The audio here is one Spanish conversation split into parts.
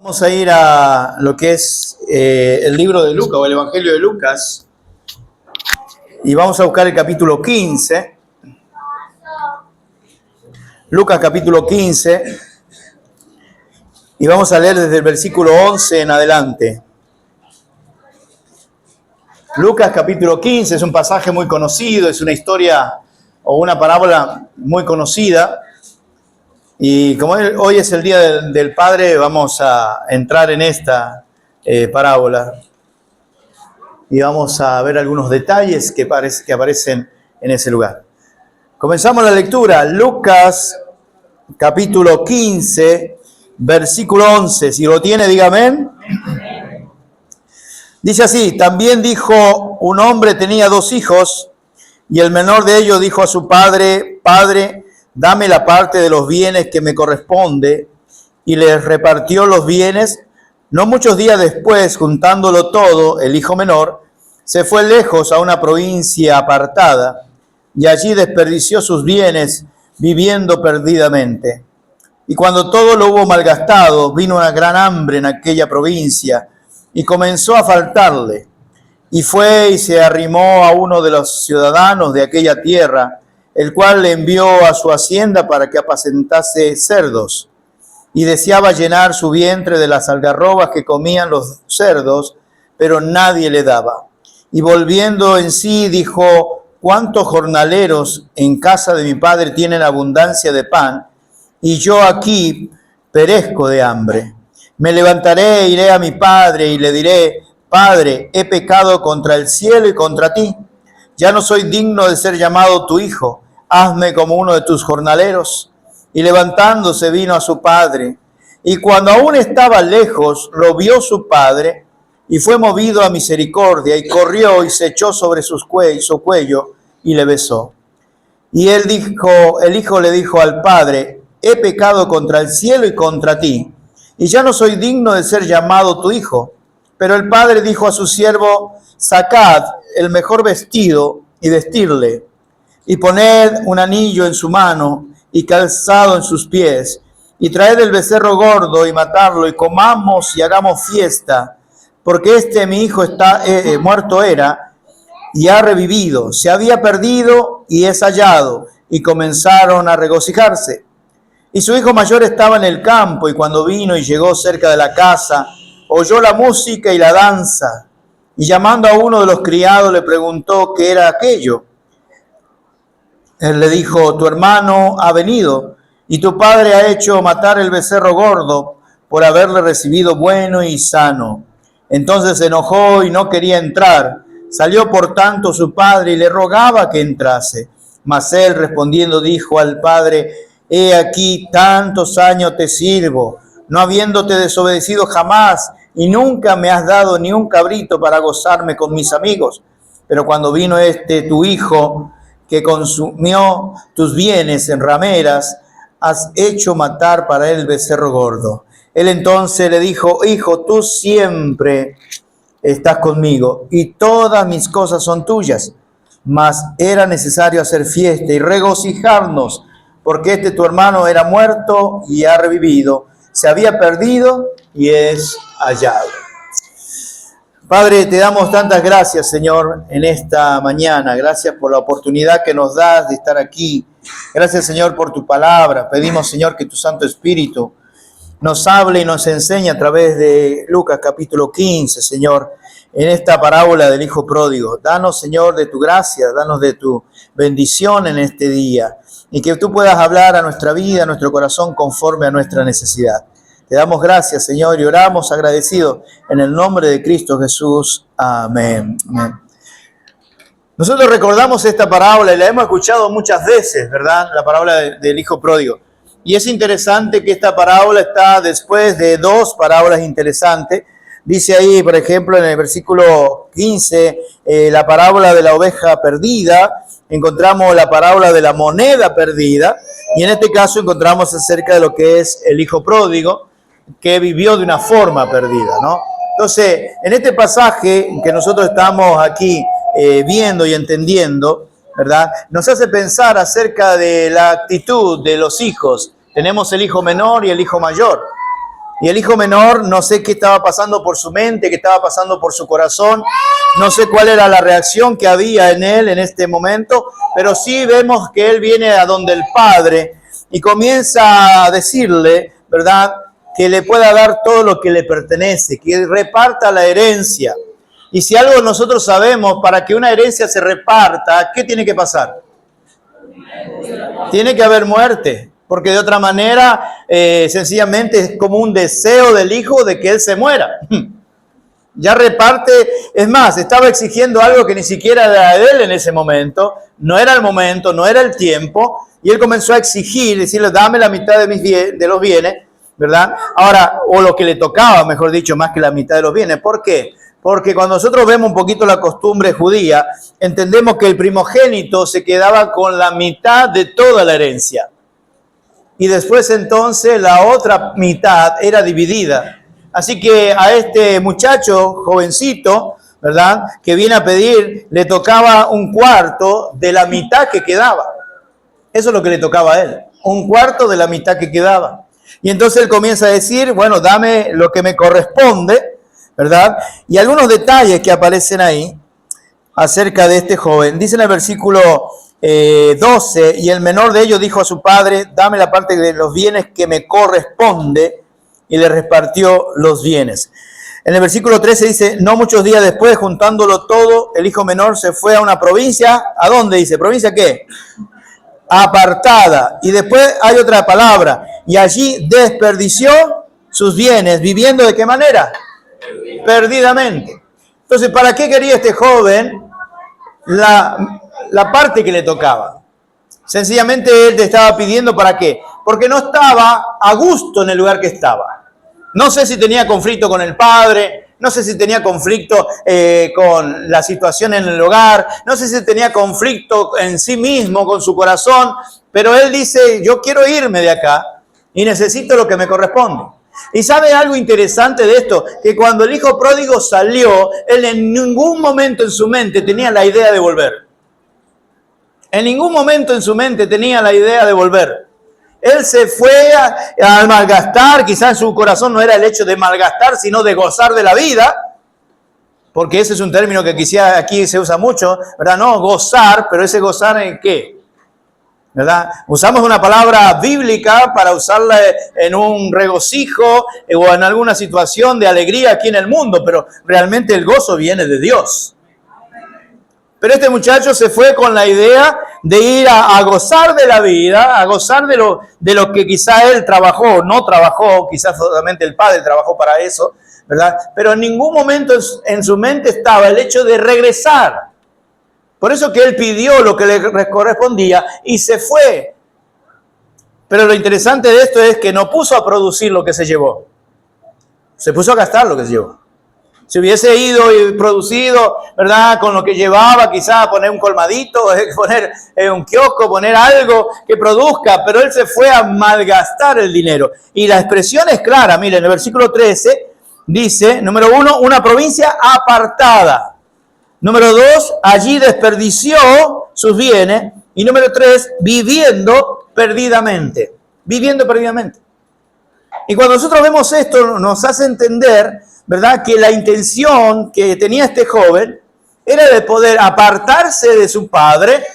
Vamos a ir a lo que es el libro de Lucas o el Evangelio de Lucas y vamos a buscar el capítulo 15. Lucas capítulo 15 y vamos a leer desde el versículo 11 en adelante. Lucas capítulo 15 es un pasaje muy conocido, es una historia o una parábola muy conocida. Y como hoy es el Día del Padre, vamos a entrar en esta parábola y vamos a ver algunos detalles que aparecen en ese lugar. Comenzamos la lectura. Lucas capítulo 15, versículo 11. Si lo tiene, diga amén. Dice así: también dijo un hombre tenía 2 hijos, y el menor de ellos dijo a su padre: Padre, dame la parte de los bienes que me corresponde, y les repartió los bienes. No muchos días después, juntándolo todo, el hijo menor se fue lejos a una provincia apartada, y allí desperdició sus bienes, viviendo perdidamente. Y cuando todo lo hubo malgastado, vino una gran hambre en aquella provincia, y comenzó a faltarle. Y fue y se arrimó a uno de los ciudadanos de aquella tierra, el cual le envió a su hacienda para que apacentase cerdos, y deseaba llenar su vientre de las algarrobas que comían los cerdos, pero nadie le daba. Y volviendo en sí, dijo: ¿cuántos jornaleros en casa de mi padre tienen abundancia de pan, y yo aquí perezco de hambre? Me levantaré e iré a mi padre y le diré: Padre, he pecado contra el cielo y contra ti. Ya no soy digno de ser llamado tu hijo. Hazme como uno de tus jornaleros. Y levantándose vino a su padre. Y cuando aún estaba lejos, lo vio su padre, y fue movido a misericordia, y corrió y se echó sobre su cuello, y le besó. Y el hijo le dijo al padre: he pecado contra el cielo y contra ti, y ya no soy digno de ser llamado tu hijo. Pero el padre dijo a su siervo: sacad el mejor vestido y vestirle, y poned un anillo en su mano y calzado en sus pies, y traed el becerro gordo y matadlo, y comamos y hagamos fiesta, porque mi hijo muerto era y ha revivido, se había perdido y es hallado. Y comenzaron a regocijarse. Y su hijo mayor estaba en el campo, y cuando vino y llegó cerca de la casa, oyó la música y la danza, y llamando a uno de los criados le preguntó qué era aquello. Él le dijo: tu hermano ha venido, y tu padre ha hecho matar el becerro gordo, por haberle recibido bueno y sano. Entonces se enojó y no quería entrar. Salió por tanto su padre y le rogaba que entrase. Mas él respondiendo dijo al padre: he aquí tantos años te sirvo, no habiéndote desobedecido jamás, y nunca me has dado ni un cabrito para gozarme con mis amigos. Pero cuando vino tu hijo, que consumió tus bienes en rameras, has hecho matar para él el becerro gordo. Él entonces le dijo: hijo, tú siempre estás conmigo, y todas mis cosas son tuyas. Mas era necesario hacer fiesta y regocijarnos, porque tu hermano era muerto y ha revivido, se había perdido y es hallado. Padre, te damos tantas gracias, Señor, en esta mañana. Gracias por la oportunidad que nos das de estar aquí. Gracias, Señor, por tu palabra. Pedimos, Señor, que tu Santo Espíritu nos hable y nos enseñe a través de Lucas capítulo 15, Señor, en esta parábola del Hijo Pródigo. Danos, Señor, de tu gracia, danos de tu bendición en este día, y que tú puedas hablar a nuestra vida, a nuestro corazón, conforme a nuestra necesidad. Te damos gracias, Señor, y oramos agradecidos en el nombre de Cristo Jesús. Amén. Amén. Nosotros recordamos esta parábola y la hemos escuchado muchas veces, ¿verdad? La parábola del Hijo Pródigo. Y es interesante que esta parábola está después de 2 parábolas interesantes. Dice ahí, por ejemplo, en el versículo 15, la parábola de la oveja perdida. Encontramos la parábola de la moneda perdida. Y en este caso encontramos acerca de lo que es el Hijo Pródigo, que vivió de una forma perdida, ¿no? Entonces, en este pasaje que nosotros estamos aquí viendo y entendiendo, ¿verdad?, nos hace pensar acerca de la actitud de los hijos. Tenemos el hijo menor y el hijo mayor. Y el hijo menor, no sé qué estaba pasando por su mente, qué estaba pasando por su corazón, no sé cuál era la reacción que había en él en este momento, pero sí vemos que él viene a donde el padre y comienza a decirle, ¿verdad?, que le pueda dar todo lo que le pertenece, que reparta la herencia. Y si algo nosotros sabemos, para que una herencia se reparta, ¿qué tiene que pasar? Tiene que haber muerte. Porque de otra manera, sencillamente es como un deseo del hijo de que él se muera. Ya reparte, es más, estaba exigiendo algo que ni siquiera era de él en ese momento, no era el momento, no era el tiempo, y él comenzó a exigir, decirle, dame la mitad de los bienes, ¿verdad? Ahora, o lo que le tocaba, mejor dicho, más que la mitad de los bienes. ¿Por qué? Porque cuando nosotros vemos un poquito la costumbre judía, entendemos que el primogénito se quedaba con la mitad de toda la herencia. Y después entonces la otra mitad era dividida. Así que a este muchacho jovencito, ¿verdad?, que viene a pedir, le tocaba un cuarto de la mitad que quedaba. Eso es lo que le tocaba a él, un cuarto de la mitad que quedaba. Y entonces él comienza a decir, bueno, dame lo que me corresponde, ¿verdad? Y algunos detalles que aparecen ahí acerca de este joven. Dice en el versículo 12, y el menor de ellos dijo a su padre, dame la parte de los bienes que me corresponde, y le repartió los bienes. En el versículo 13 dice, no muchos días después, juntándolo todo, el hijo menor se fue a una provincia. ¿A dónde dice? ¿Provincia qué? Apartada. Y después hay otra palabra, y allí desperdició sus bienes, viviendo ¿de qué manera? Perdidamente. Entonces, ¿para qué quería este joven la parte que le tocaba? Sencillamente él te estaba pidiendo ¿para qué? Porque no estaba a gusto en el lugar que estaba. No sé si tenía conflicto con el padre, no sé si tenía conflicto con la situación en el hogar, no sé si tenía conflicto en sí mismo, con su corazón, pero él dice, yo quiero irme de acá y necesito lo que me corresponde. Y ¿sabe algo interesante de esto? Que cuando el hijo pródigo salió, él en ningún momento en su mente tenía la idea de volver. En ningún momento en su mente tenía la idea de volver. Él se fue a malgastar, quizás en su corazón no era el hecho de malgastar, sino de gozar de la vida, porque ese es un término que quizá aquí se usa mucho, ¿verdad? No, gozar, pero ese gozar ¿en qué? ¿Verdad? Usamos una palabra bíblica para usarla en un regocijo o en alguna situación de alegría aquí en el mundo, pero realmente el gozo viene de Dios. Pero este muchacho se fue con la idea de ir a gozar de la vida, a gozar de lo que quizá él trabajó, no trabajó, quizás solamente el padre trabajó para eso, ¿verdad? Pero en ningún momento en su mente estaba el hecho de regresar. Por eso que él pidió lo que le correspondía y se fue. Pero lo interesante de esto es que no puso a producir lo que se llevó. Se puso a gastar lo que se llevó. Si hubiese ido y producido, ¿verdad?, con lo que llevaba, quizás poner un colmadito, poner un kiosco, poner algo que produzca, pero él se fue a malgastar el dinero. Y la expresión es clara, miren, en el versículo 13 dice, número 1, una provincia apartada. Número 2, allí desperdició sus bienes. Y número 3, viviendo perdidamente. Viviendo perdidamente. Y cuando nosotros vemos esto, nos hace entender, ¿verdad?, que la intención que tenía este joven era de poder apartarse de su padre,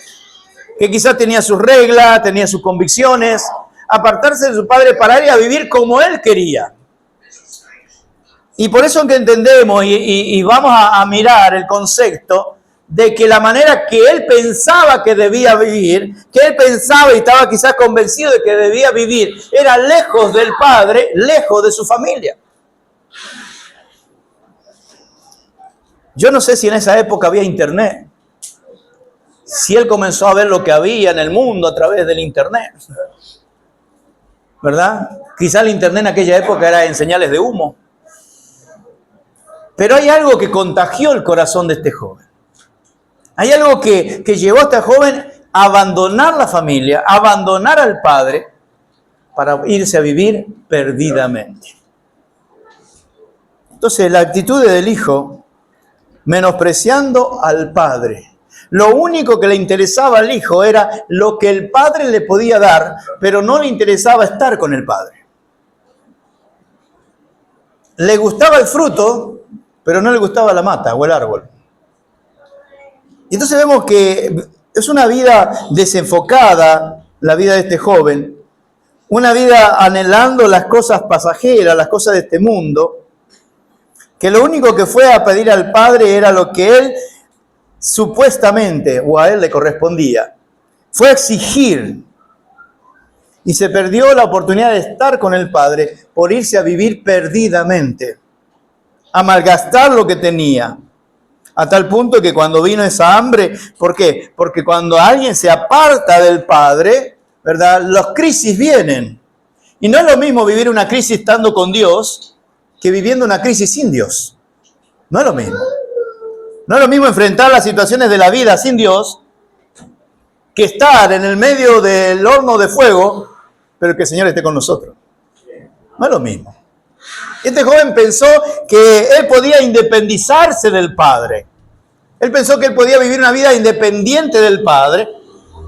que quizás tenía sus reglas, tenía sus convicciones, apartarse de su padre para ir a vivir como él quería. Y por eso que entendemos y vamos a mirar el concepto de que la manera que él pensaba que debía vivir, que él pensaba y estaba quizás convencido de que debía vivir, era lejos del padre, lejos de su familia. Yo no sé si en esa época había internet, si él comenzó a ver lo que había en el mundo a través del internet, ¿verdad? Quizá el internet en aquella época era en señales de humo. Pero hay algo que contagió el corazón de este joven. Hay algo que llevó a este joven a abandonar la familia, a abandonar al padre, para irse a vivir perdidamente. Entonces, la actitud del hijo, menospreciando al padre. Lo único que le interesaba al hijo era lo que el padre le podía dar, pero no le interesaba estar con el padre. le gustaba el fruto, pero no le gustaba la mata o el árbol. Y entonces vemos que es una vida desenfocada, la vida de este joven, una vida anhelando las cosas pasajeras, las cosas de este mundo, que lo único que fue a pedir al Padre era lo que él supuestamente, o a él le correspondía, fue a exigir, y se perdió la oportunidad de estar con el Padre por irse a vivir perdidamente, a malgastar lo que tenía, a tal punto que cuando vino esa hambre, ¿por qué? Porque cuando alguien se aparta del Padre, ¿verdad? Las crisis vienen. Y no es lo mismo vivir una crisis estando con Dios que viviendo una crisis sin Dios. No es lo mismo. No es lo mismo enfrentar las situaciones de la vida sin Dios que estar en el medio del horno de fuego, pero que el Señor esté con nosotros. No es lo mismo. Este joven pensó que él podía independizarse del Padre. Él pensó que él podía vivir una vida independiente del Padre,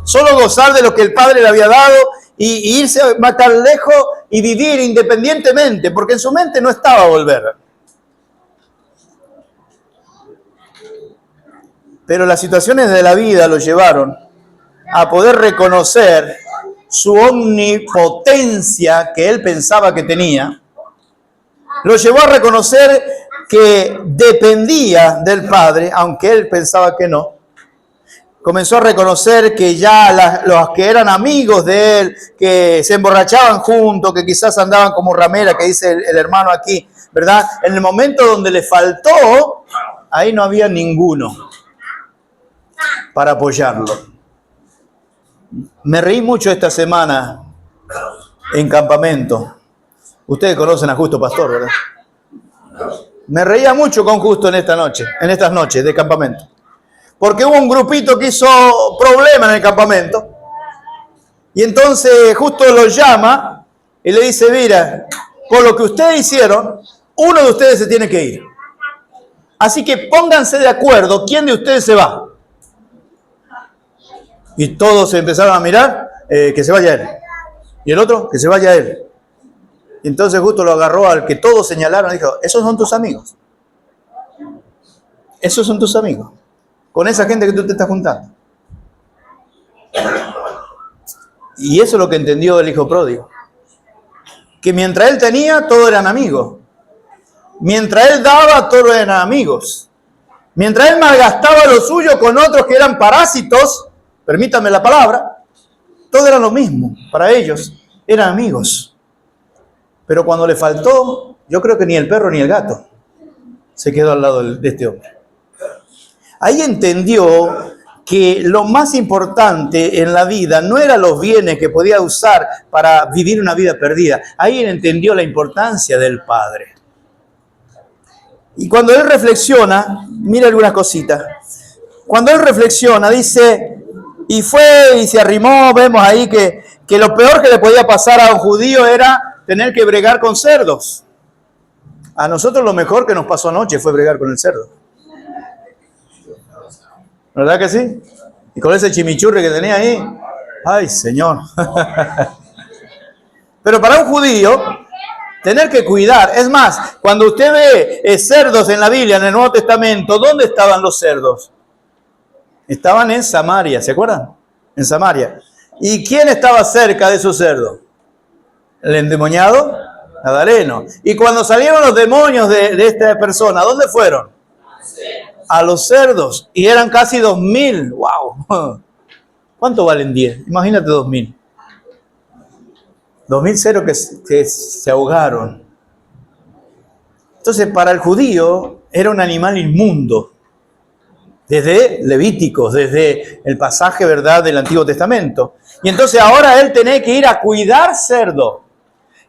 solo gozar de lo que el Padre le había dado y irse más tan lejos y vivir independientemente, porque en su mente no estaba volver. Pero las situaciones de la vida lo llevaron a poder reconocer su omnipotencia que él pensaba que tenía. Lo llevó a reconocer que dependía del Padre, aunque él pensaba que no. Comenzó a reconocer que ya los que eran amigos de él, que se emborrachaban juntos, que quizás andaban como ramera, que dice el hermano aquí, ¿verdad? En el momento donde le faltó, ahí no había ninguno para apoyarlo. Me reí mucho esta semana en campamento. Ustedes conocen a Justo Pastor, ¿verdad? Me reía mucho con Justo en estas noches de campamento. Porque hubo un grupito que hizo problema en el campamento. Y entonces Justo los llama y le dice, mira, por lo que ustedes hicieron, uno de ustedes se tiene que ir. Así que pónganse de acuerdo quién de ustedes se va. Y todos se empezaron a mirar, que se vaya él. Y el otro, que se vaya él. Y entonces Justo lo agarró al que todos señalaron y dijo, esos son tus amigos. Esos son tus amigos. Con esa gente que tú te estás juntando. Y eso es lo que entendió el hijo pródigo. Que mientras él tenía, todos eran amigos. Mientras él daba, todos eran amigos. Mientras él malgastaba lo suyo con otros que eran parásitos, permítanme la palabra, todo era lo mismo. Para ellos eran amigos. Pero cuando le faltó, yo creo que ni el perro ni el gato se quedó al lado de este hombre. Ahí entendió que lo más importante en la vida no eran los bienes que podía usar para vivir una vida perdida. Ahí entendió la importancia del Padre. Y cuando él reflexiona, mira algunas cositas. Cuando él reflexiona, dice, y fue y se arrimó, vemos ahí que lo peor que le podía pasar a un judío era tener que bregar con cerdos. A nosotros lo mejor que nos pasó anoche fue bregar con el cerdo. ¿Verdad que sí? Y con ese chimichurri que tenía ahí. ¡Ay, Señor! Pero para un judío, tener que cuidar. Es más, cuando usted ve cerdos en la Biblia, en el Nuevo Testamento, ¿dónde estaban los cerdos? Estaban en Samaria, ¿se acuerdan? En Samaria. ¿Y quién estaba cerca de esos cerdos? El endemoniado Gadareno. Y cuando salieron los demonios de esta persona, ¿dónde fueron? A los cerdos. Y eran casi 2.000. ¡Wow! ¿Cuánto valen 10? Imagínate 2.000. 2.000 cerdos que se ahogaron. Entonces, para el judío era un animal inmundo. Desde Levíticos, desde el pasaje, ¿verdad?, del Antiguo Testamento. Y entonces ahora él tenía que ir a cuidar cerdo.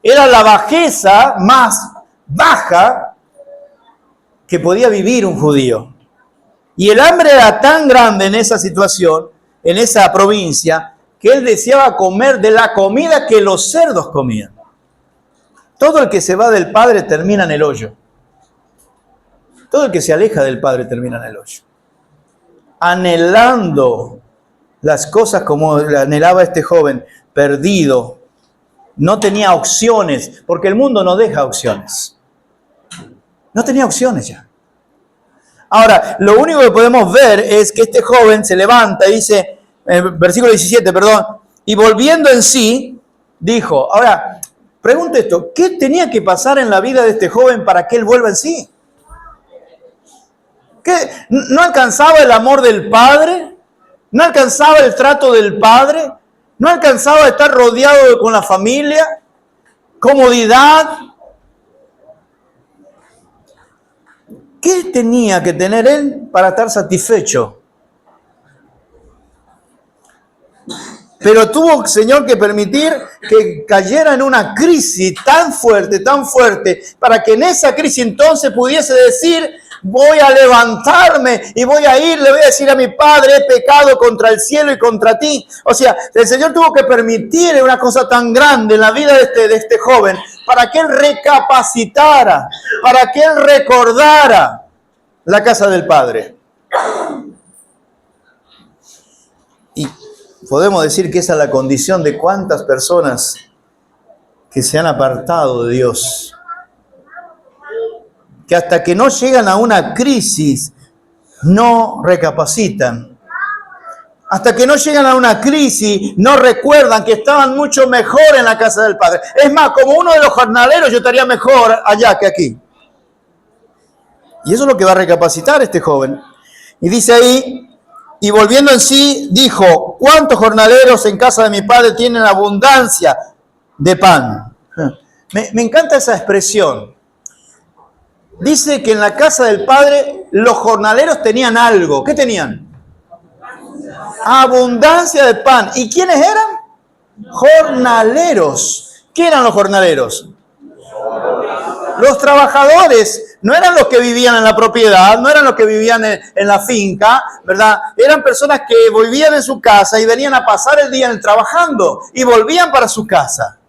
Era la bajeza más baja que podía vivir un judío. Y el hambre era tan grande en esa situación, en esa provincia, que él deseaba comer de la comida que los cerdos comían. Todo el que se va del Padre termina en el hoyo. Todo el que se aleja del Padre termina en el hoyo. Anhelando las cosas como anhelaba este joven, perdido. No tenía opciones, porque el mundo no deja opciones. No tenía opciones ya. Ahora, lo único que podemos ver es que este joven se levanta y dice, versículo 17, perdón, y volviendo en sí, dijo. Ahora, pregunto esto, ¿qué tenía que pasar en la vida de este joven para que él vuelva en sí? ¿Qué? ¿No alcanzaba el amor del Padre? ¿No alcanzaba el trato del Padre? ¿No alcanzaba estar rodeado con la familia? ¿Comodidad? ¿Qué tenía que tener él para estar satisfecho? Pero tuvo, Señor, que permitir que cayera en una crisis tan fuerte, para que en esa crisis entonces pudiese decir, voy a levantarme y voy a ir, le voy a decir a mi Padre, he pecado contra el cielo y contra ti. O sea, el Señor tuvo que permitir una cosa tan grande en la vida de este joven, para que él recapacitara, para que él recordara la casa del Padre. Y podemos decir que esa es la condición de cuántas personas que se han apartado de Dios. Que hasta que no llegan a una crisis, no recapacitan. Hasta que no llegan a una crisis, no recuerdan que estaban mucho mejor en la casa del Padre. Es más, como uno de los jornaleros, yo estaría mejor allá que aquí. Y eso es lo que va a recapacitar este joven. Y dice ahí, y volviendo en sí, dijo, ¿cuántos jornaleros en casa de mi padre tienen abundancia de pan? Me encanta esa expresión. Dice que en la casa del Padre los jornaleros tenían algo. ¿Qué tenían? Abundancia de pan. ¿Y quiénes eran? Jornaleros. ¿Qué eran los jornaleros? Los trabajadores. No eran los que vivían en la propiedad, no eran los que vivían en la finca, ¿verdad? Eran personas que vivían en su casa y venían a pasar el día trabajando y volvían para su casa.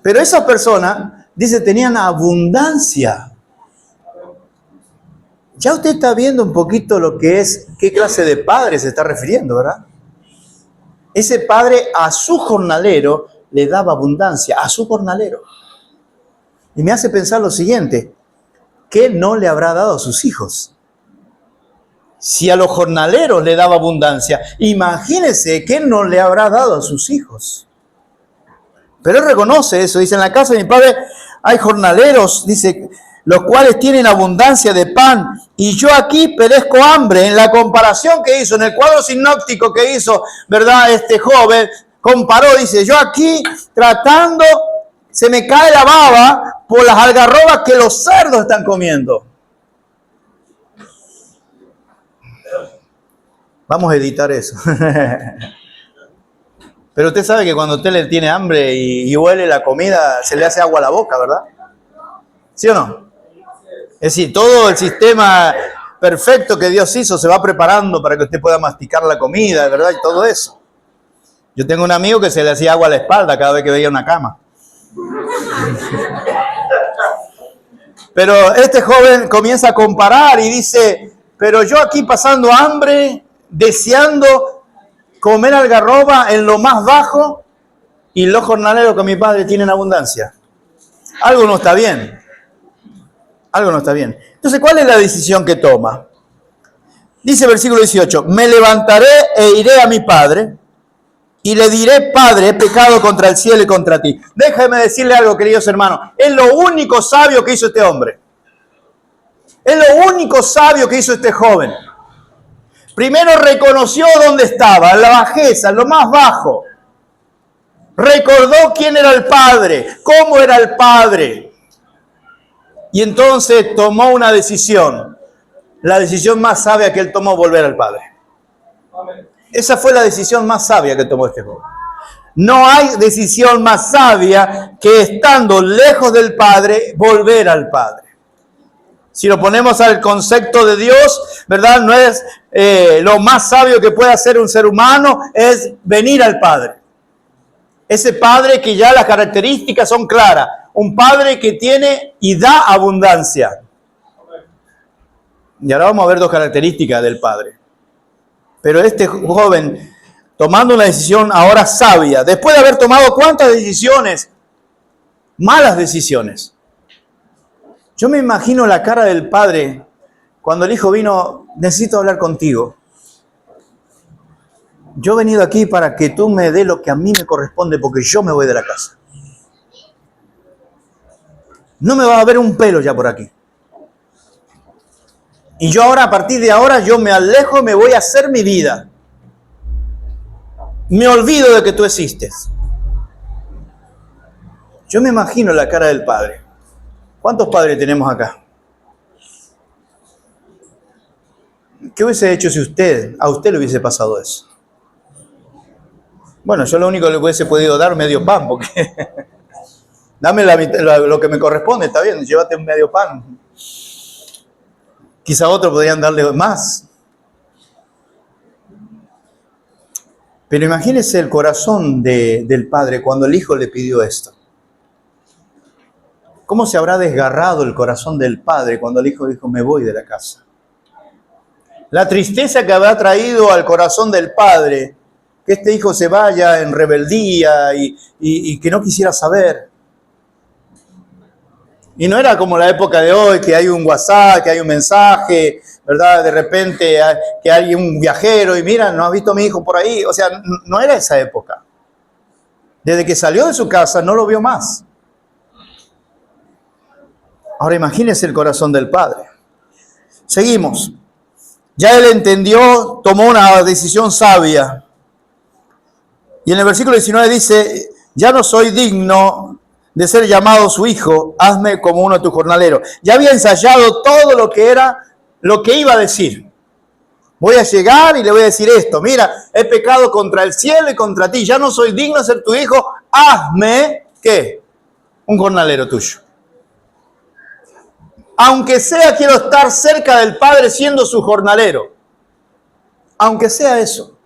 Pero esas personas, dice, tenían abundancia. Ya usted está viendo un poquito lo que es, qué clase de padre se está refiriendo, ¿verdad? Ese padre a su jornalero le daba abundancia, a su jornalero. Y me hace pensar lo siguiente, ¿qué no le habrá dado a sus hijos? Si a los jornaleros le daba abundancia, imagínense qué no le habrá dado a sus hijos. Pero él reconoce eso, dice, en la casa de mi padre hay jornaleros, dice, los cuales tienen abundancia de pan, y yo aquí perezco hambre. En la comparación que hizo, en el cuadro sinóptico que hizo, ¿verdad? Este joven comparó, dice, yo aquí tratando, se me cae la baba por las algarrobas que los cerdos están comiendo. Vamos a editar eso. Pero usted sabe que cuando usted le tiene hambre y huele la comida, se le hace agua a la boca, ¿verdad? ¿Sí o no? Es decir, todo el sistema perfecto que Dios hizo se va preparando para que usted pueda masticar la comida, ¿verdad? Y todo eso. Yo tengo un amigo que se le hacía agua a la espalda cada vez que veía una cama. Pero este joven comienza a comparar y dice, pero yo aquí pasando hambre, deseando comer algarroba en lo más bajo, y los jornaleros con mi padre tienen abundancia. Algo no está bien. Algo no está bien. Entonces, ¿cuál es la decisión que toma? Dice el versículo 18, me levantaré e iré a mi padre y le diré, Padre, he pecado contra el cielo y contra ti. Déjame decirle algo, queridos hermanos. Es lo único sabio que hizo este hombre. Es lo único sabio que hizo este joven. Primero reconoció dónde estaba, en la bajeza, en lo más bajo. Recordó quién era el Padre, cómo era el Padre. Y entonces tomó una decisión. La decisión más sabia que él tomó, volver al Padre. Esa fue la decisión más sabia que tomó este joven. No hay decisión más sabia que estando lejos del Padre, volver al Padre. Si lo ponemos al concepto de Dios, ¿verdad? No es lo más sabio que puede hacer un ser humano, es venir al Padre. Ese Padre que ya las características son claras. Un Padre que tiene y da abundancia. Y ahora vamos a ver dos características del Padre. Pero este joven, tomando una decisión ahora sabia, después de haber tomado ¿cuántas decisiones? Malas decisiones. Yo me imagino la cara del padre cuando el hijo vino, necesito hablar contigo. Yo he venido aquí para que tú me des lo que a mí me corresponde porque yo me voy de la casa. No me va a ver un pelo ya por aquí. Y yo ahora, a partir de ahora, yo me alejo y me voy a hacer mi vida. Me olvido de que tú existes. Yo me imagino la cara del padre. ¿Cuántos padres tenemos acá? ¿Qué hubiese hecho si a usted le hubiese pasado eso? Bueno, yo lo único que le hubiese podido dar medio pan, porque dame lo que me corresponde, está bien, llévate un medio pan. Quizá otros podrían darle más. Pero imagínese el corazón del padre cuando el hijo le pidió esto. ¿Cómo se habrá desgarrado el corazón del padre cuando el hijo dijo, me voy de la casa? La tristeza que habrá traído al corazón del padre, que este hijo se vaya en rebeldía y que no quisiera saber. Y no era como la época de hoy, que hay un WhatsApp, que hay un mensaje, ¿verdad? De repente que hay un viajero y mira, ¿no has visto a mi hijo por ahí? O sea, no era esa época. Desde que salió de su casa no lo vio más. Ahora imagínese el corazón del padre. Seguimos. Ya él entendió, tomó una decisión sabia. Y en el versículo 19 dice, ya no soy digno de ser llamado su hijo, hazme como uno de tus jornaleros. Ya había ensayado todo lo que iba a decir. Voy a llegar y le voy a decir esto, mira, he pecado contra el cielo y contra ti, ya no soy digno de ser tu hijo, hazme, ¿qué? Un jornalero tuyo. Aunque sea, quiero estar cerca del Padre siendo su jornalero. Aunque sea eso.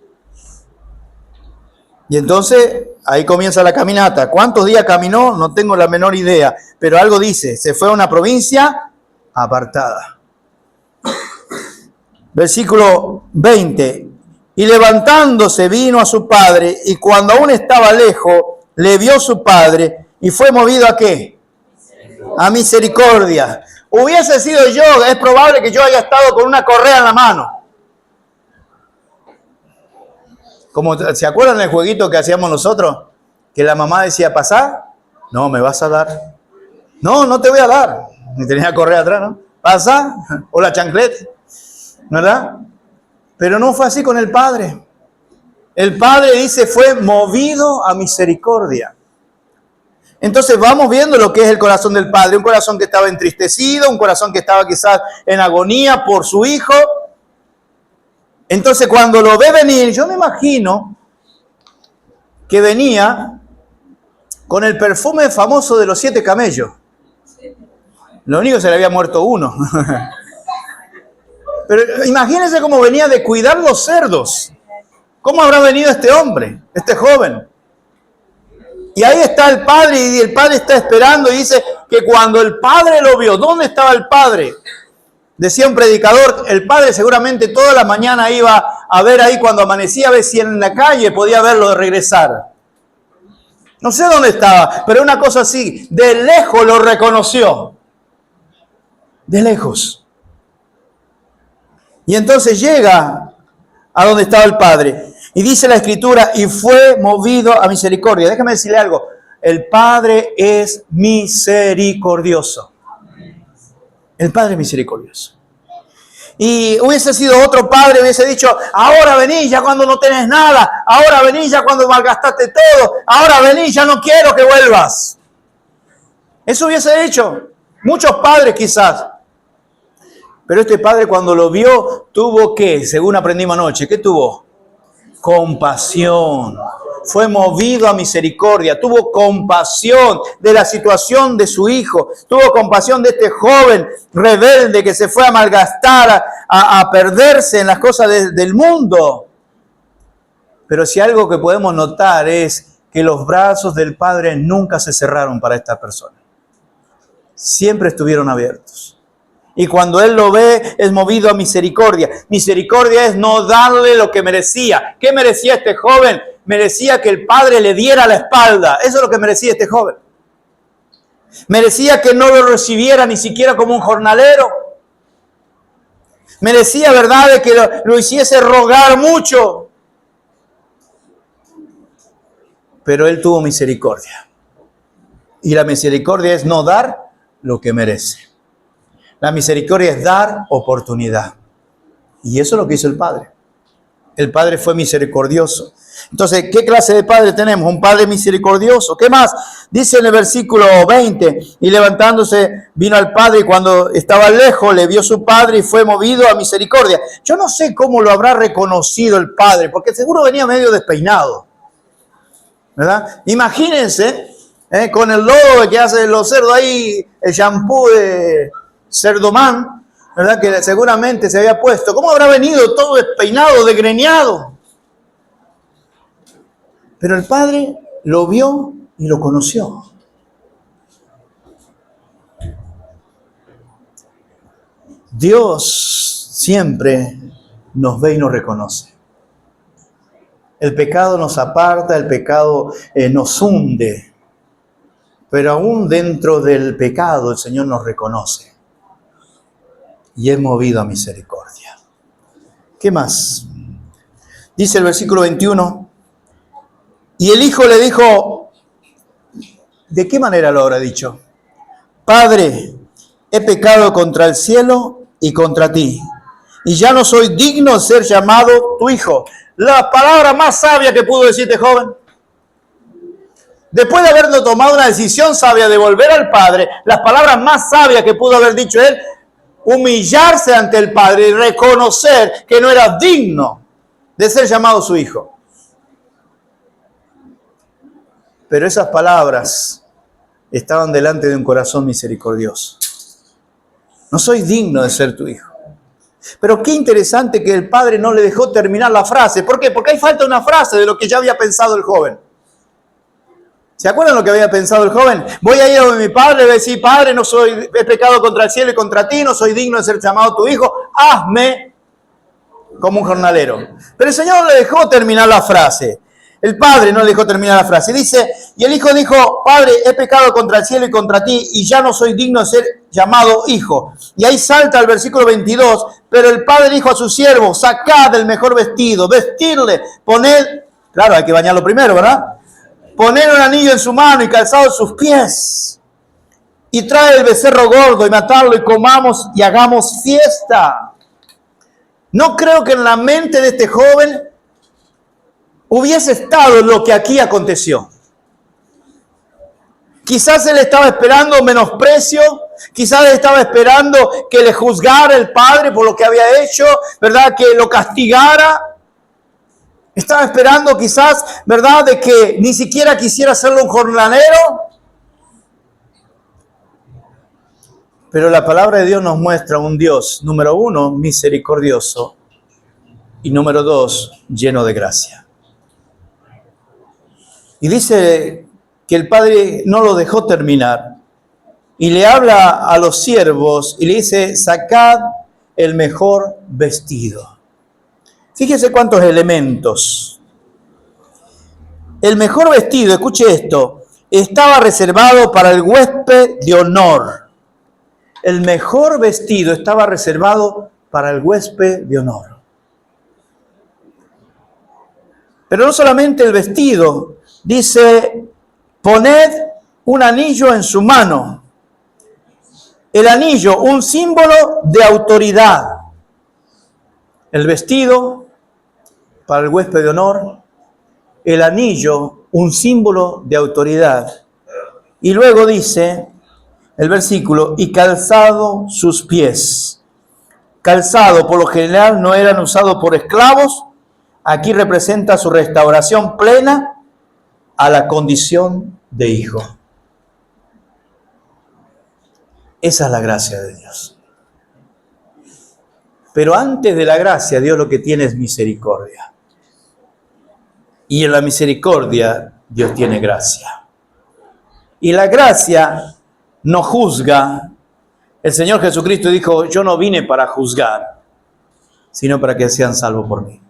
Y entonces, ahí comienza la caminata. ¿Cuántos días caminó? No tengo la menor idea. Pero algo dice, se fue a una provincia apartada. Versículo 20. Y levantándose vino a su padre, y cuando aún estaba lejos, le vio su padre, y fue movido ¿a qué? A misericordia. Hubiese sido yo, es probable que yo haya estado con una correa en la mano. Como, ¿se acuerdan del jueguito que hacíamos nosotros? Que la mamá decía, ¿pasá? No, me vas a dar. No, no te voy a dar. Y tenía correa atrás, ¿no? ¿Pasá? O la chancleta, ¿verdad? Pero no fue así con el Padre. El Padre dice, fue movido a misericordia. Entonces vamos viendo lo que es el corazón del Padre. Un corazón que estaba entristecido, un corazón que estaba quizás en agonía por su hijo. Entonces cuando lo ve venir, yo me imagino que venía con el perfume famoso de los 7 camellos. Lo único que se le había muerto uno. Pero imagínense cómo venía de cuidar los cerdos. ¿Cómo habrá venido este hombre, este joven? Y ahí está el padre y el padre está esperando y dice que cuando el padre lo vio, ¿dónde estaba el padre? Decía un predicador, el padre seguramente toda la mañana iba a ver ahí cuando amanecía, a ver si en la calle podía verlo regresar. No sé dónde estaba, pero una cosa así, de lejos lo reconoció. De lejos. Y entonces llega a donde estaba el padre. Y dice la Escritura, y fue movido a misericordia. Déjame decirle algo. El Padre es misericordioso. El Padre es misericordioso. Y hubiese sido otro padre, hubiese dicho, ahora venís ya cuando no tenés nada. Ahora venís ya cuando malgastaste todo. Ahora venís, ya no quiero que vuelvas. Eso hubiese hecho. Muchos padres quizás. Pero este padre cuando lo vio, tuvo ¿qué? Según aprendimos anoche, ¿qué tuvo? Compasión. Fue movido a misericordia. Tuvo compasión de la situación de su hijo. Tuvo compasión de este joven rebelde que se fue a malgastar, a perderse en las cosas del mundo. Pero si algo que podemos notar es que los brazos del Padre nunca se cerraron para esta persona. Siempre estuvieron abiertos. Y cuando Él lo ve, es movido a misericordia. Misericordia es no darle lo que merecía. ¿Qué merecía este joven? Merecía que el Padre le diera la espalda. Eso es lo que merecía este joven. Merecía que no lo recibiera ni siquiera como un jornalero. Merecía, ¿verdad?, de que lo hiciese rogar mucho. Pero Él tuvo misericordia. Y la misericordia es no dar lo que merece. La misericordia es dar oportunidad. Y eso es lo que hizo el Padre. El Padre fue misericordioso. Entonces, ¿qué clase de Padre tenemos? Un Padre misericordioso. ¿Qué más? Dice en el versículo 20, y levantándose vino al Padre y cuando estaba lejos le vio su Padre y fue movido a misericordia. Yo no sé cómo lo habrá reconocido el Padre, porque seguro venía medio despeinado, ¿verdad? Imagínense, con el lodo que hacen los cerdos ahí, el shampoo de Cerdomán, ¿verdad?, que seguramente se había puesto. ¿Cómo habrá venido todo despeinado, desgreñado? Pero el Padre lo vio y lo conoció. Dios siempre nos ve y nos reconoce. El pecado nos aparta, el pecado nos hunde. Pero aún dentro del pecado el Señor nos reconoce. Y es movido a misericordia. ¿Qué más? Dice el versículo 21. Y el Hijo le dijo, ¿de qué manera lo habrá dicho? Padre, he pecado contra el cielo y contra ti, y ya no soy digno de ser llamado tu hijo. La palabra más sabia que pudo decirte, joven. Después de haberlo tomado una decisión sabia de volver al Padre, las palabras más sabias que pudo haber dicho él, humillarse ante el Padre y reconocer que no era digno de ser llamado su hijo. Pero esas palabras estaban delante de un corazón misericordioso. No soy digno de ser tu hijo. Pero qué interesante que el Padre no le dejó terminar la frase. ¿Por qué? Porque ahí falta una frase de lo que ya había pensado el joven. ¿Se acuerdan lo que había pensado el joven? Voy a ir a mi padre y voy a decir, Padre, he pecado contra el cielo y contra ti, no soy digno de ser llamado tu hijo, hazme como un jornalero. Pero el Señor le dejó terminar la frase. El Padre no le dejó terminar la frase. Dice, y el Hijo dijo, Padre, he pecado contra el cielo y contra ti, y ya no soy digno de ser llamado hijo. Y ahí salta al versículo 22, pero el Padre dijo a su siervo, sacad el mejor vestido, vestirle, poned, claro, hay que bañarlo primero, ¿verdad? Poner un anillo en su mano y calzado en sus pies. Y trae el becerro gordo y matarlo y comamos y hagamos fiesta. No creo que en la mente de este joven hubiese estado lo que aquí aconteció. Quizás él estaba esperando menosprecio, quizás él estaba esperando que le juzgara el Padre por lo que había hecho, ¿verdad? Que lo castigara. Estaba esperando quizás, ¿verdad?, de que ni siquiera quisiera hacerlo un jornalero. Pero la palabra de Dios nos muestra un Dios, número uno, misericordioso, y número dos, lleno de gracia. Y dice que el Padre no lo dejó terminar. Y le habla a los siervos y le dice, sacad el mejor vestido. Fíjese cuántos elementos. El mejor vestido, escuche esto, estaba reservado para el huésped de honor. El mejor vestido estaba reservado para el huésped de honor. Pero no solamente el vestido, dice, poned un anillo en su mano. El anillo, un símbolo de autoridad. El vestido, para el huésped de honor. El anillo, un símbolo de autoridad. Y luego dice el versículo, y calzado sus pies. Calzado, por lo general, no eran usados por esclavos. Aquí representa su restauración plena a la condición de hijo. Esa es la gracia de Dios. Pero antes de la gracia, Dios lo que tiene es misericordia. Y en la misericordia, Dios tiene gracia. Y la gracia no juzga. El Señor Jesucristo dijo, yo no vine para juzgar, sino para que sean salvos por mí.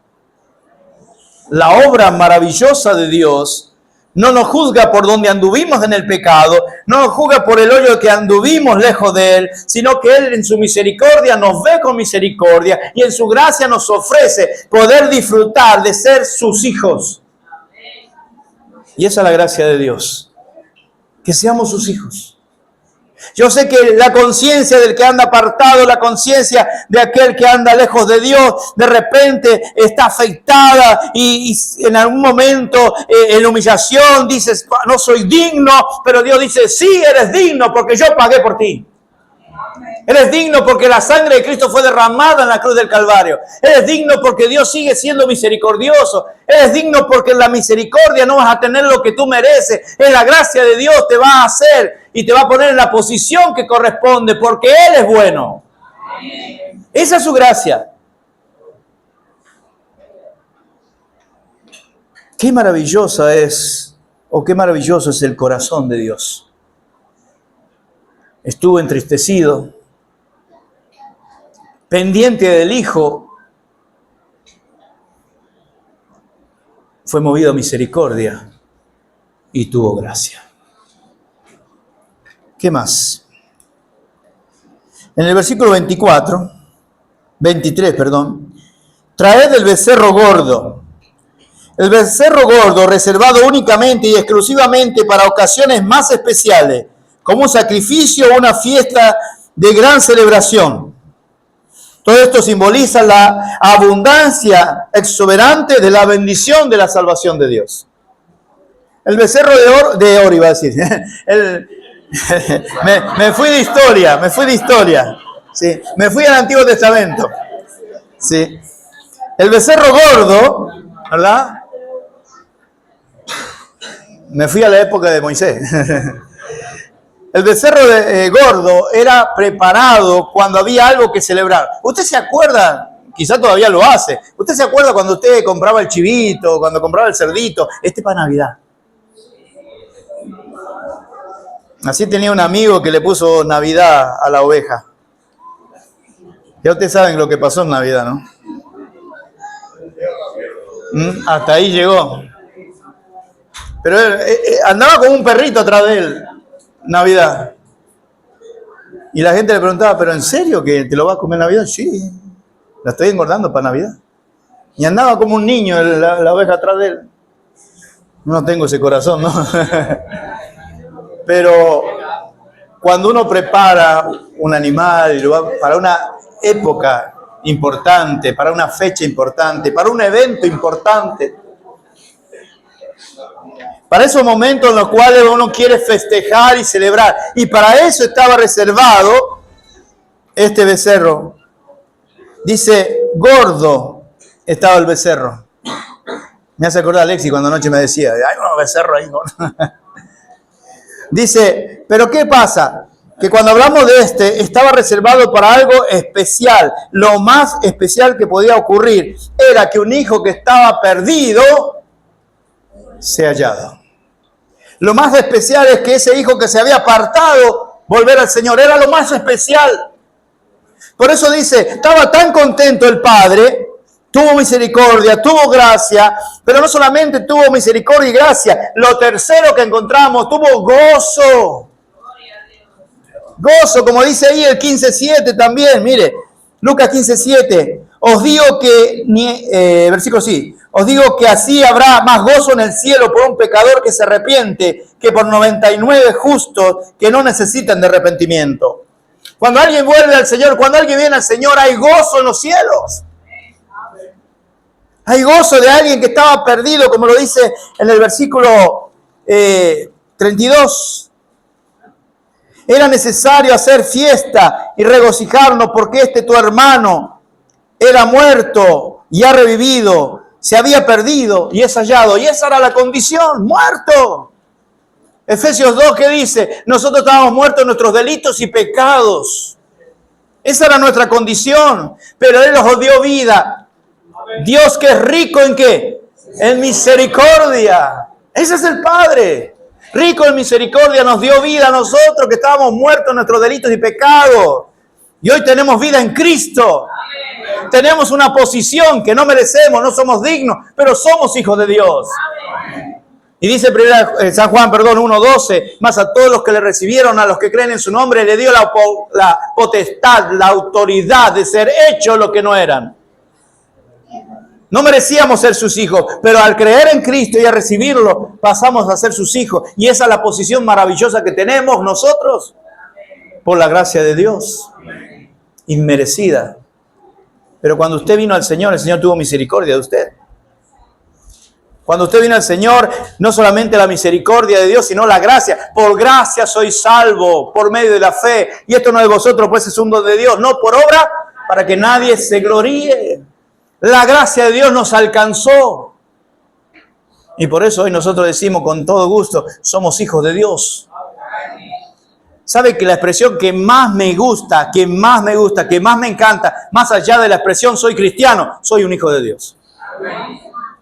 La obra maravillosa de Dios No nos juzga por donde anduvimos en el pecado, no nos juzga por el hoyo que anduvimos lejos de Él, sino que Él en su misericordia nos ve con misericordia y en su gracia nos ofrece poder disfrutar de ser sus hijos. Y esa es la gracia de Dios, que seamos sus hijos. Yo sé que la conciencia del que anda apartado, la conciencia de aquel que anda lejos de Dios, de repente está afectada y en algún momento en humillación dices, no soy digno, pero Dios dice, sí, eres digno porque yo pagué por ti. Eres digno porque la sangre de Cristo fue derramada en la cruz del Calvario. Eres digno porque Dios sigue siendo misericordioso. Eres digno porque en la misericordia no vas a tener lo que tú mereces. En la gracia de Dios te va a hacer y te va a poner en la posición que corresponde porque Él es bueno. Esa es su gracia. Qué maravillosa es, o qué maravilloso es el corazón de Dios. Estuvo entristecido, pendiente del Hijo, fue movido a misericordia y tuvo gracia. ¿Qué más? En el versículo 23, traed el becerro gordo. El becerro gordo reservado únicamente y exclusivamente para ocasiones más especiales, como un sacrificio o una fiesta de gran celebración. Todo esto simboliza la abundancia exuberante de la bendición de la salvación de Dios. El becerro de oro iba a decir. Me fui de historia. Sí, me fui al Antiguo Testamento. Sí. El becerro gordo, ¿verdad? Me fui a la época de Moisés. El becerro gordo era preparado cuando había algo que celebrar. ¿Usted se acuerda? Quizá todavía lo hace. ¿Usted se acuerda cuando usted compraba el chivito, cuando compraba el cerdito? Para Navidad. Así tenía un amigo que le puso Navidad a la oveja. Ya ustedes saben lo que pasó en Navidad, ¿no? Hasta ahí llegó. Pero él andaba con un perrito atrás de él. Navidad. Y la gente le preguntaba, ¿pero en serio que te lo vas a comer en Navidad? Sí, la estoy engordando para Navidad. Y andaba como un niño la oveja atrás de él. No tengo ese corazón, ¿no? Pero cuando uno prepara un animal para una época importante, para una fecha importante, para un evento importante, para esos momentos en los cuales uno quiere festejar y celebrar. Y para eso estaba reservado este becerro. Dice, gordo estaba el becerro. Me hace acordar Alexi cuando anoche me decía, hay un becerro ahí. Dice, pero ¿qué pasa? Que cuando hablamos de estaba reservado para algo especial. Lo más especial que podía ocurrir era que un hijo que estaba perdido sea hallado. Lo más especial es que ese hijo que se había apartado volver al Señor. Era lo más especial. Por eso dice, estaba tan contento el Padre, tuvo misericordia, tuvo gracia, pero no solamente tuvo misericordia y gracia. Lo tercero que encontramos, tuvo gozo. Gozo, como dice ahí el 15:7 también. Mire, Lucas 15:7. Os digo que, versículo sí, os digo que así habrá más gozo en el cielo por un pecador que se arrepiente que por 99 justos que no necesitan de arrepentimiento. Cuando alguien vuelve al Señor, cuando alguien viene al Señor, hay gozo en los cielos. Hay gozo de alguien que estaba perdido, como lo dice en el versículo 32. Era necesario hacer fiesta y regocijarnos porque tu hermano era muerto y ha revivido, se había perdido y es hallado. Y esa era la condición, muerto. Efesios 2, ¿qué dice? Nosotros estábamos muertos en nuestros delitos y pecados. Esa era nuestra condición, pero Él nos dio vida. Dios que es rico ¿en qué? En misericordia. Ese es el Padre. Rico en misericordia nos dio vida a nosotros que estábamos muertos en nuestros delitos y pecados. Y hoy tenemos vida en Cristo. Tenemos una posición que no merecemos, no somos dignos, pero somos hijos de Dios. Y dice San Juan, 1:12, más a todos los que le recibieron, a los que creen en su nombre, le dio la potestad, la autoridad de ser hechos lo que no eran. No merecíamos ser sus hijos, pero al creer en Cristo y a recibirlo, pasamos a ser sus hijos. Y esa es la posición maravillosa que tenemos nosotros, por la gracia de Dios, inmerecida. Pero cuando usted vino al Señor, el Señor tuvo misericordia de usted. Cuando usted vino al Señor, no solamente la misericordia de Dios, sino la gracia. Por gracia soy salvo, por medio de la fe. Y esto no es de vosotros, pues es un don de Dios, no por obra, para que nadie se gloríe. La gracia de Dios nos alcanzó. Y por eso hoy nosotros decimos con todo gusto, somos hijos de Dios. ¿Sabe que la expresión que más me gusta, que más me encanta, más allá de la expresión soy cristiano, soy un hijo de Dios?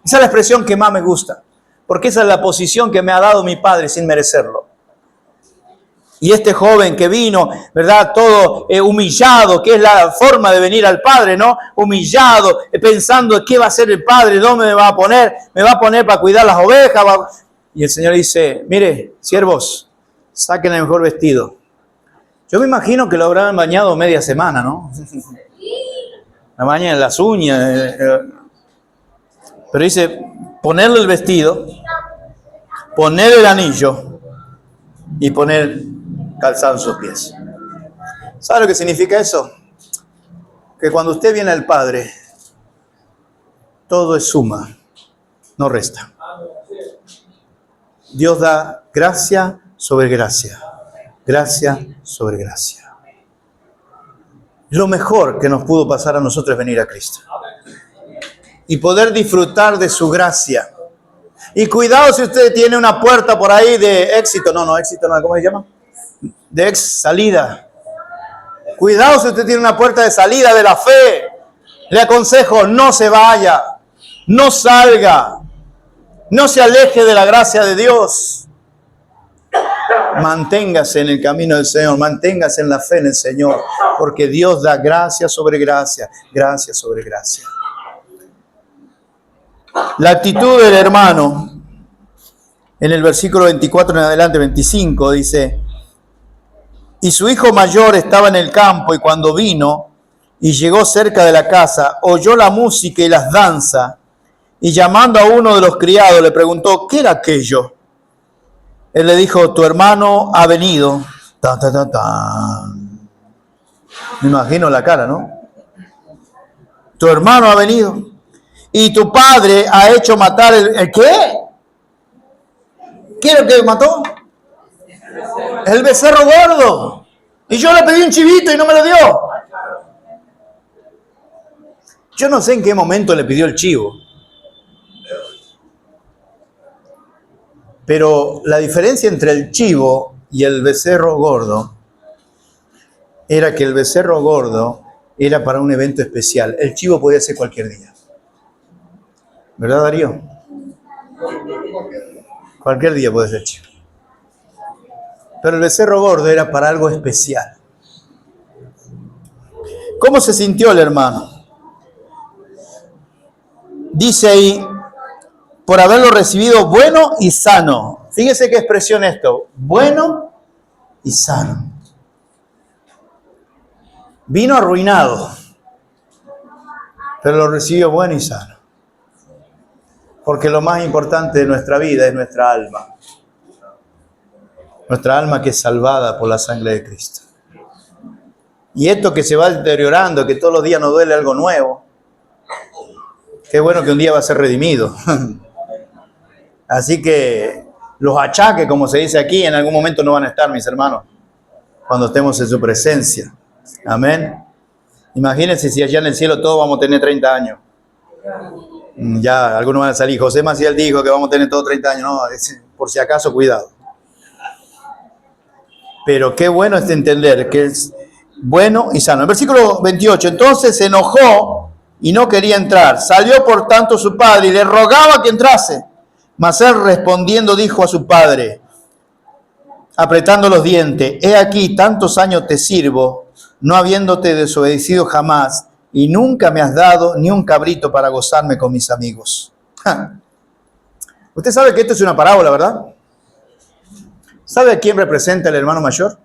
Esa es la expresión que más me gusta, porque esa es la posición que me ha dado mi Padre sin merecerlo. Y este joven que vino, ¿verdad? Todo humillado, que es la forma de venir al Padre, ¿no? Humillado, pensando, ¿qué va a hacer el Padre? ¿Dónde me va a poner? ¿Me va a poner para cuidar las ovejas? Y el Señor dice, mire, siervos, saquen el mejor vestido. Yo me imagino que lo habrán bañado media semana, ¿no? La bañan las uñas. Pero dice, ponerle el vestido, poner el anillo y poner calzado en sus pies. ¿Sabe lo que significa eso? Que cuando usted viene al Padre, todo es suma, no resta. Dios da gracia sobre gracia, gracia sobre gracia. Lo mejor que nos pudo pasar a nosotros es venir a Cristo y poder disfrutar de su gracia. Y cuidado si usted tiene una puerta por ahí de éxito, éxito no, ¿cómo se llama? De salida. Cuidado si usted tiene una puerta de salida de la fe. Le aconsejo, no se vaya, no salga, no se aleje de la gracia de Dios. Manténgase en el camino del Señor, manténgase en la fe en el Señor, porque Dios da gracia sobre gracia, gracia sobre gracia. La actitud del hermano, en el versículo 24 en adelante, 25, dice: y su hijo mayor estaba en el campo, y cuando vino y llegó cerca de la casa, oyó la música y las danzas, y llamando a uno de los criados le preguntó, ¿qué era aquello? Él le dijo, tu hermano ha venido. Ta, ta, ta, ta. Me imagino la cara, ¿no? Tu hermano ha venido. Y tu padre ha hecho matar ¿el qué? ¿Qué es lo que mató? El becerro gordo. Y yo le pedí un chivito y no me lo dio. Yo no sé en qué momento le pidió el chivo. Pero la diferencia entre el chivo y el becerro gordo era que el becerro gordo era para un evento especial. El chivo podía ser cualquier día. ¿Verdad, Darío? Cualquier día puede ser chivo. Pero el becerro gordo era para algo especial. ¿Cómo se sintió el hermano? Dice ahí, por haberlo recibido bueno y sano. Fíjese qué expresión esto, bueno y sano. Vino arruinado, pero lo recibió bueno y sano. Porque lo más importante de nuestra vida es nuestra alma. Nuestra alma que es salvada por la sangre de Cristo. Y esto que se va deteriorando, que todos los días nos duele algo nuevo, qué bueno que un día va a ser redimido. Así que los achaques, como se dice aquí, en algún momento no van a estar, mis hermanos, cuando estemos en su presencia. Amén. Imagínense si allá en el cielo todos vamos a tener 30 años. Ya, algunos van a salir. José Maciel dijo que vamos a tener todos 30 años. No, por si acaso, cuidado. Pero qué bueno es entender que es bueno y sano. En versículo 28, entonces se enojó y no quería entrar. Salió por tanto su padre y le rogaba que entrase. Mas él respondiendo dijo a su padre, apretando los dientes, he aquí tantos años te sirvo, no habiéndote desobedecido jamás, y nunca me has dado ni un cabrito para gozarme con mis amigos. Usted sabe que esto es una parábola, ¿verdad? ¿Sabe a quién representa el hermano mayor?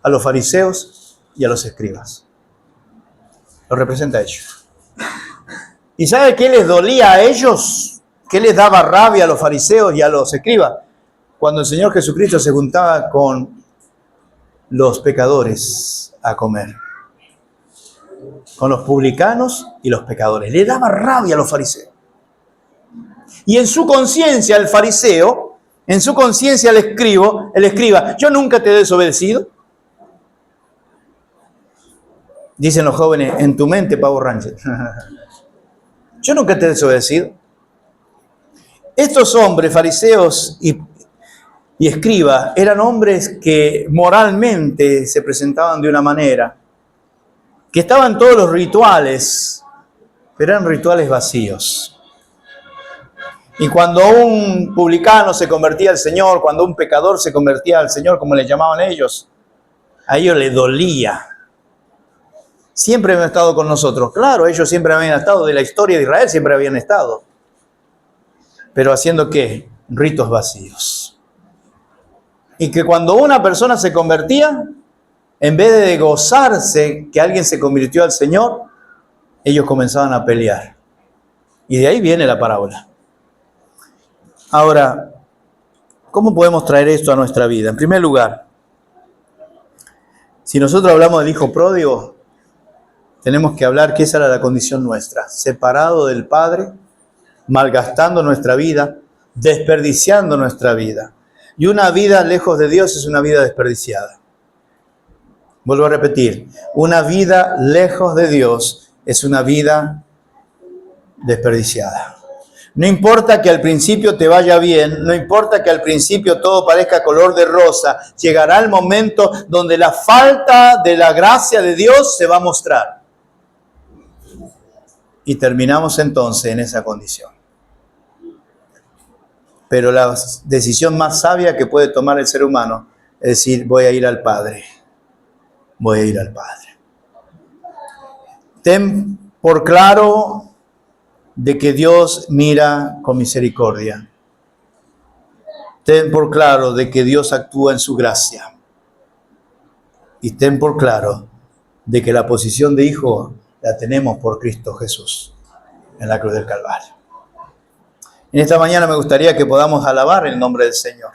A los fariseos y a los escribas. Lo representa a ellos. ¿Y sabe qué les dolía a ellos? ¿Qué les daba rabia a los fariseos y a los escribas? Cuando el Señor Jesucristo se juntaba con los pecadores a comer. Con los publicanos y los pecadores. Le daba rabia a los fariseos. Y en su conciencia el fariseo, en su conciencia el escriba, yo nunca te he desobedecido. Dicen los jóvenes, en tu mente, Pavo Ranger. Yo nunca te he desobedecido. Estos hombres, fariseos y escribas, eran hombres que moralmente se presentaban de una manera, que estaban todos los rituales, pero eran rituales vacíos. Y cuando un publicano se convertía al Señor, cuando un pecador se convertía al Señor, como le llamaban ellos, a ellos les dolía. Siempre han estado con nosotros. Claro, ellos siempre habían estado, de la historia de Israel siempre habían estado. Pero haciendo ¿qué? Ritos vacíos. Y que cuando una persona se convertía, en vez de gozarse que alguien se convirtió al Señor, ellos comenzaban a pelear. Y de ahí viene la parábola. Ahora, ¿cómo podemos traer esto a nuestra vida? En primer lugar, si nosotros hablamos del hijo pródigo, tenemos que hablar que esa era la condición nuestra, separado del Padre, malgastando nuestra vida, desperdiciando nuestra vida. Y una vida lejos de Dios es una vida desperdiciada. Vuelvo a repetir, una vida lejos de Dios es una vida desperdiciada. No importa que al principio te vaya bien, no importa que al principio todo parezca color de rosa, llegará el momento donde la falta de la gracia de Dios se va a mostrar. Y terminamos entonces en esa condición. Pero la decisión más sabia que puede tomar el ser humano es decir, voy a ir al Padre. Voy a ir al Padre. Ten por claro de que Dios mira con misericordia. Ten por claro de que Dios actúa en su gracia. Y ten por claro de que la posición de hijo la tenemos por Cristo Jesús en la cruz del Calvario. En esta mañana me gustaría que podamos alabar el nombre del Señor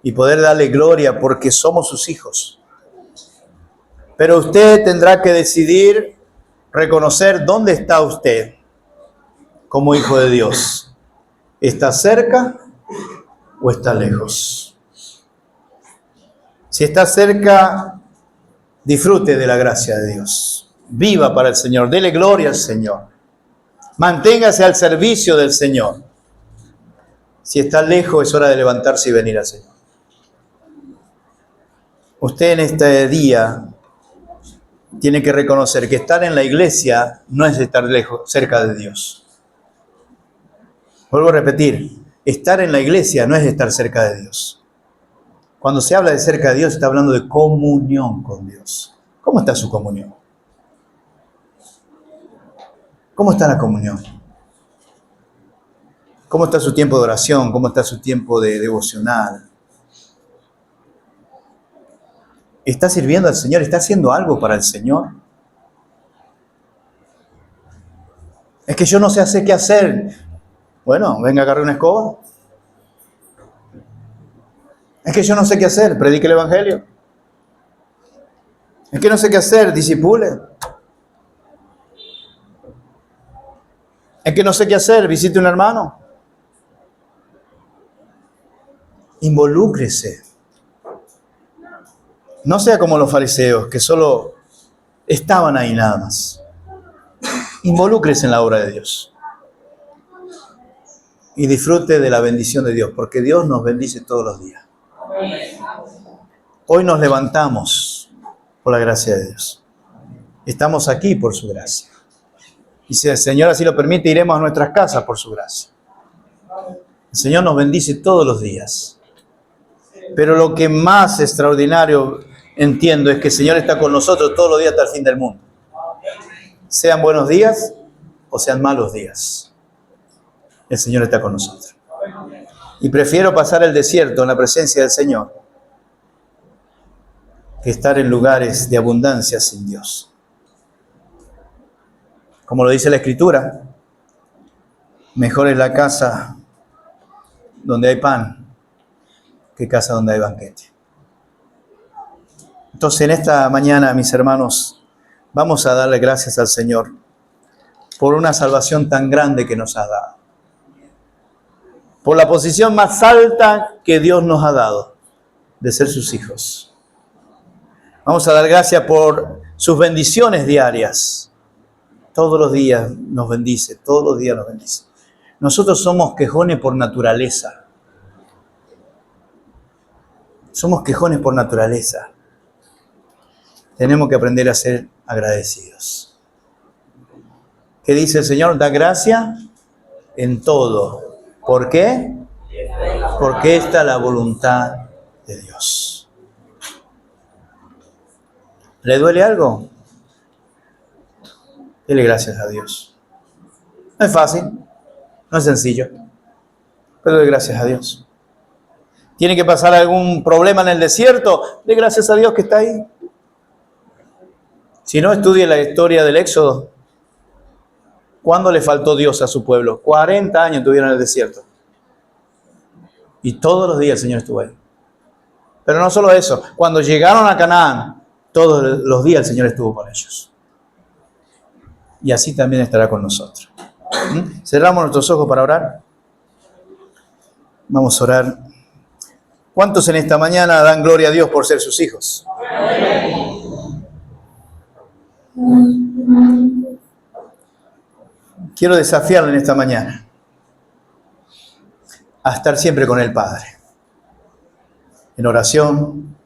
y poder darle gloria porque somos sus hijos. Pero usted tendrá que decidir reconocer dónde está usted como hijo de Dios. ¿Está cerca o está lejos? Si está cerca, disfrute de la gracia de Dios. Viva para el Señor, dele gloria al Señor. Manténgase al servicio del Señor. Si está lejos, es hora de levantarse y venir al Señor. Usted en este día tiene que reconocer que estar en la iglesia no es estar lejos, cerca de Dios. Vuelvo a repetir, estar en la iglesia no es estar cerca de Dios. Cuando se habla de cerca de Dios, está hablando de comunión con Dios. ¿Cómo está su comunión? ¿Cómo está la comunión? ¿Cómo está su tiempo de oración? ¿Cómo está su tiempo de devocional? ¿Está sirviendo al Señor? ¿Está haciendo algo para el Señor? Es que yo no sé qué hacer. Bueno, venga, agarre una escoba. Es que yo no sé qué hacer. Predique el Evangelio. Es que no sé qué hacer. Disipule. Es que no sé qué hacer. Visite un hermano. Involúcrese. No sea como los fariseos, que solo estaban ahí nada más. Involúcrese en la obra de Dios. Y disfrute de la bendición de Dios, porque Dios nos bendice todos los días. Hoy nos levantamos por la gracia de Dios. Estamos aquí por su gracia. Y si el Señor así lo permite, iremos a nuestras casas por su gracia. El Señor nos bendice todos los días. Pero lo que más extraordinario entiendo es que el Señor está con nosotros todos los días hasta el fin del mundo. Sean buenos días o sean malos días. el Señor está con nosotros. Y prefiero pasar el desierto en la presencia del Señor que estar en lugares de abundancia sin Dios. Como lo dice la Escritura, mejor es la casa donde hay pan que casa donde hay banquete. Entonces, en esta mañana, mis hermanos, vamos a darle gracias al Señor por una salvación tan grande que nos ha dado. Por la posición más alta que Dios nos ha dado, de ser sus hijos. Vamos a dar gracias por sus bendiciones diarias. Todos los días nos bendice, todos los días nos bendice. Nosotros somos quejones por naturaleza. Somos quejones por naturaleza. Tenemos que aprender a ser agradecidos. ¿Qué dice el Señor? Da gracia en todo. ¿Por qué? Porque esta es la voluntad de Dios. ¿Le duele algo? Dele gracias a Dios. No es fácil, no es sencillo, pero dele gracias a Dios. ¿Tiene que pasar algún problema en el desierto? Dele gracias a Dios que está ahí. Si no, estudie la historia del Éxodo. ¿Cuándo le faltó Dios a su pueblo? 40 años estuvieron en el desierto. Y todos los días el Señor estuvo ahí. Pero no solo eso, cuando llegaron a Canaán, todos los días el Señor estuvo con ellos. Y así también estará con nosotros. Cerramos nuestros ojos para orar. Vamos a orar. ¿Cuántos en esta mañana dan gloria a Dios por ser sus hijos? Quiero desafiarle en esta mañana a estar siempre con el Padre, en oración,